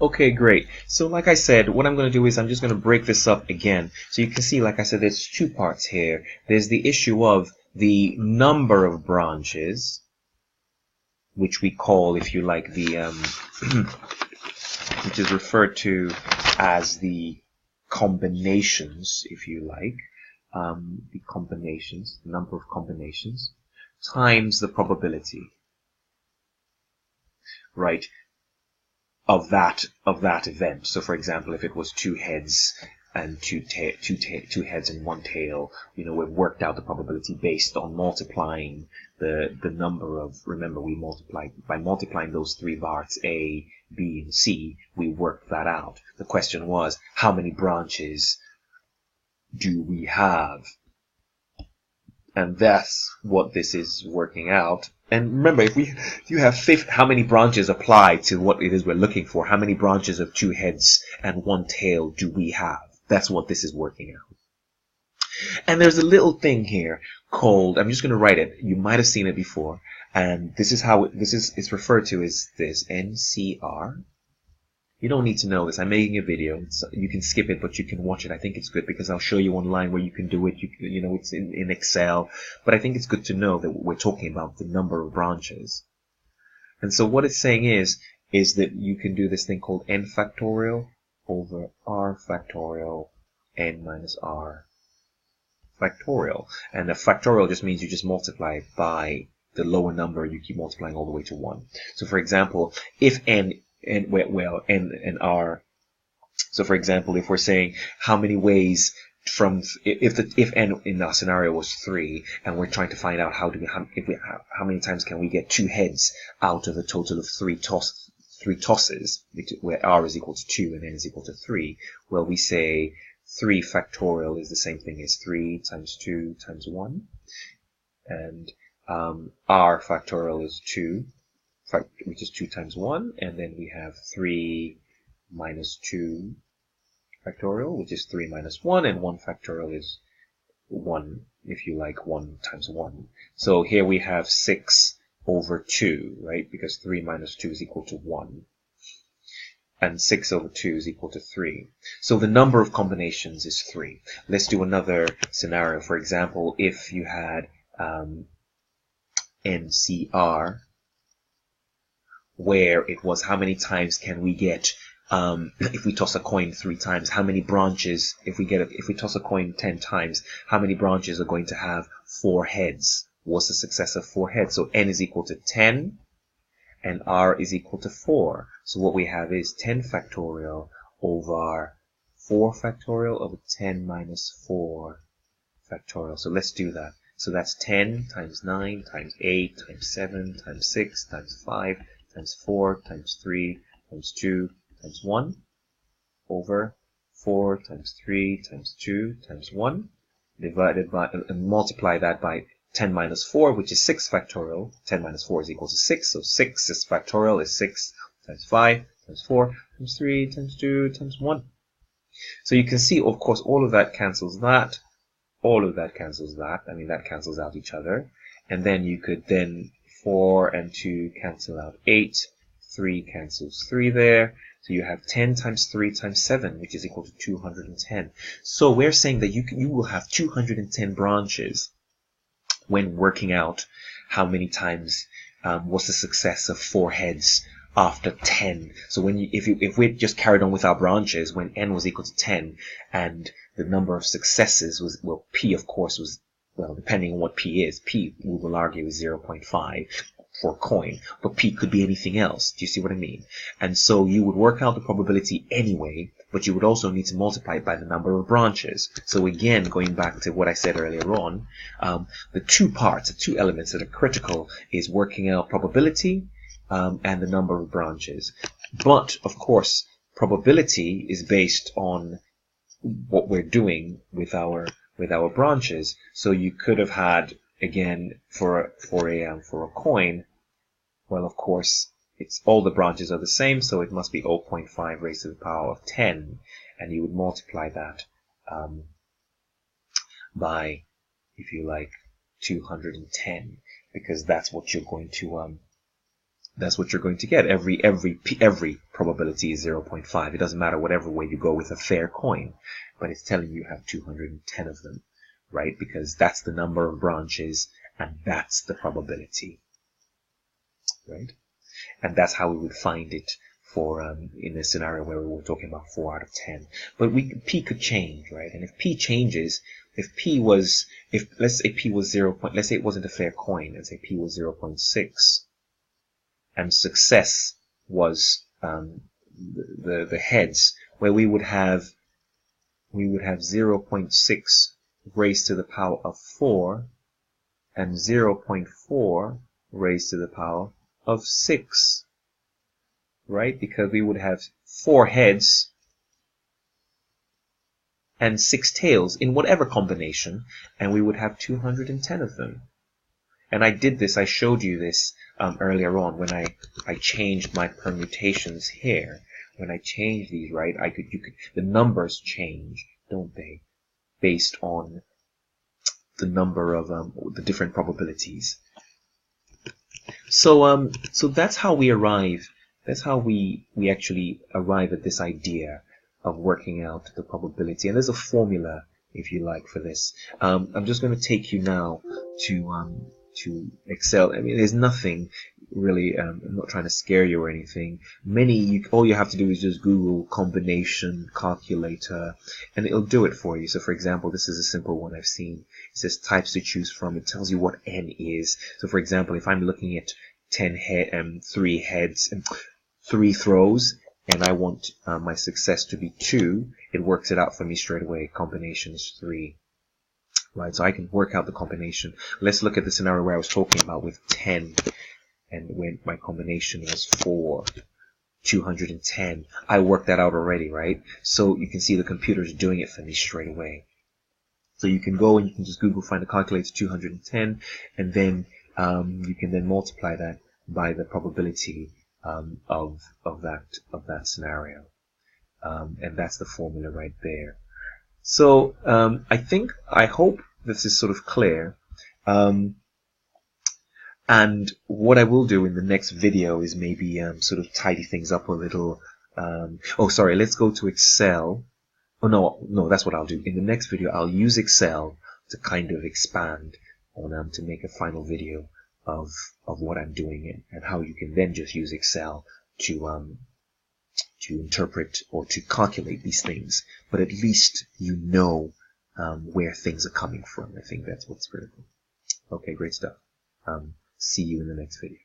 Okay, great. So like I said, what I'm going to do is I'm just going to break this up again. So you can see, like I said, there's two parts here. There's the issue of the number of branches, which we call, if you like, the which is referred to as the combinations, if you like, the combinations, the number of combinations, times the probability, right, of that event. So, for example, if it was two heads and two heads and one tail, we've worked out the probability based on multiplying the number of. Remember, we multiplied by multiplying those three parts A, B, and C. We worked that out. The question was, how many branches do we have? And that's what this is working out. And remember, if you have how many branches apply to what it is we're looking for? How many branches of two heads and one tail do we have? That's what this is working out. And there's a little thing here called, I'm just going to write it. You might have seen it before. And this is how it's referred to as this NCR. You don't need to know this. I'm making a video. You can skip it, but you can watch it. I think it's good because I'll show you online where you can do it. It's in Excel. But I think it's good to know that we're talking about the number of branches. And so what it's saying is that you can do this thing called n factorial over r factorial n minus r factorial. And a factorial just means you just multiply by the lower number. You keep multiplying all the way to 1. So for example, if n and r. So for example, if we're saying how many ways if n in our scenario was 3, and we're trying to find out how many times can we get two heads out of a total of three tosses, where r is equal to 2 and n is equal to 3. Well, we say 3 factorial is the same thing as 3 times 2 times 1, and r factorial is 2. Which is 2 times 1, and then we have 3 minus 2 factorial, which is 3 minus 1, and 1 factorial is 1, if you like, 1 times 1. So here we have 6 over 2, right, because 3 minus 2 is equal to 1, and 6 over 2 is equal to 3. So the number of combinations is 3. Let's do another scenario. For example, if you had NCR, where it was how many times can we get, if we toss a coin 3 times, how many branches, if we toss a coin 10 times, how many branches are going to have 4 heads? What's the success of 4 heads? So n is equal to 10 and r is equal to 4. So what we have is 10 factorial over 4 factorial over 10 minus 4 factorial. So let's do that. So that's 10 times 9 times 8 times 7 times 6 times 5 times 4 times 3 times 2 times 1 over 4 times 3 times 2 times 1 divided by, and multiply that by 10 minus 4, which is 6 factorial. 10 minus 4 is equal to 6, so 6 is factorial is 6 times 5 times 4 times 3 times 2 times 1. So you can see, of course, all of that cancels that. All of that cancels that. I mean, that cancels out each other. And then you could then 4 and 2 cancel out 8. 3 cancels 3 there. So you have 10 times 3 times 7, which is equal to 210. So we're saying that you will have 210 branches when working out how many times what's the success of 4 heads after 10. So if we just carried on with our branches, when n was equal to 10 and the number of successes was, well, p of course was, well, depending on what p is, p we will argue is 0.5 for a coin, but p could be anything else. Do you see what I mean? And so you would work out the probability anyway, but you would also need to multiply it by the number of branches. So again, going back to what I said earlier on, the two elements that are critical is working out probability and the number of branches. But of course, probability is based on what we're doing with our branches. So you could have had, again, for a coin, well, of course, it's all the branches are the same, so it must be 0.5 raised to the power of 10, and you would multiply that by, if you like, 210, because that's what you're going to That's what you're going to get. Every probability is 0.5. It doesn't matter whatever way you go with a fair coin, but it's telling you have 210 of them, right? Because that's the number of branches and that's the probability, right? And that's how we would find it for in a scenario where we were talking about 4 out of 10. But P could change, right? And if P changes, if let's say P was 0. Let's say it wasn't a fair coin. Let's say P was 0.6, and success was the heads, where we would have 0.6 raised to the power of 4 and 0.4 raised to the power of 6, right? Because we would have 4 heads and 6 tails in whatever combination, and we would have 210 of them. And I did this, I showed you this earlier on when I changed my permutations here. When I change these, right, the numbers change, don't they? Based on the number of the different probabilities. So that's how we arrive. That's how we actually arrive at this idea of working out the probability. And there's a formula, if you like, for this. I'm just going to take you now to Excel. I mean, there's nothing really. I'm not trying to scare you or anything. All you have to do is just Google combination calculator, and it'll do it for you. So, for example, this is a simple one I've seen. It says types to choose from. It tells you what n is. So, for example, if I'm looking at 3 heads and 3 throws, and I want my success to be 2, it works it out for me straight away. Combination is 3. Right, so I can work out the combination. Let's look at the scenario where I was talking about with 10, and when my combination was 4, 210. I worked that out already, right? So you can see the computer's doing it for me straight away. So you can go and you can just Google, find the calculator 210, and then you can then multiply that by the probability of that scenario, and that's the formula right there. So I hope this is sort of clear. And what I will do in the next video is maybe sort of tidy things up a little. Let's go to Excel. Oh no, that's what I'll do. In the next video, I'll use Excel to kind of expand on to make a final video of what I'm doing and how you can then just use Excel to interpret or to calculate these things, but at least you know where things are coming from. I think that's what's critical. Okay, great stuff. See you in the next video.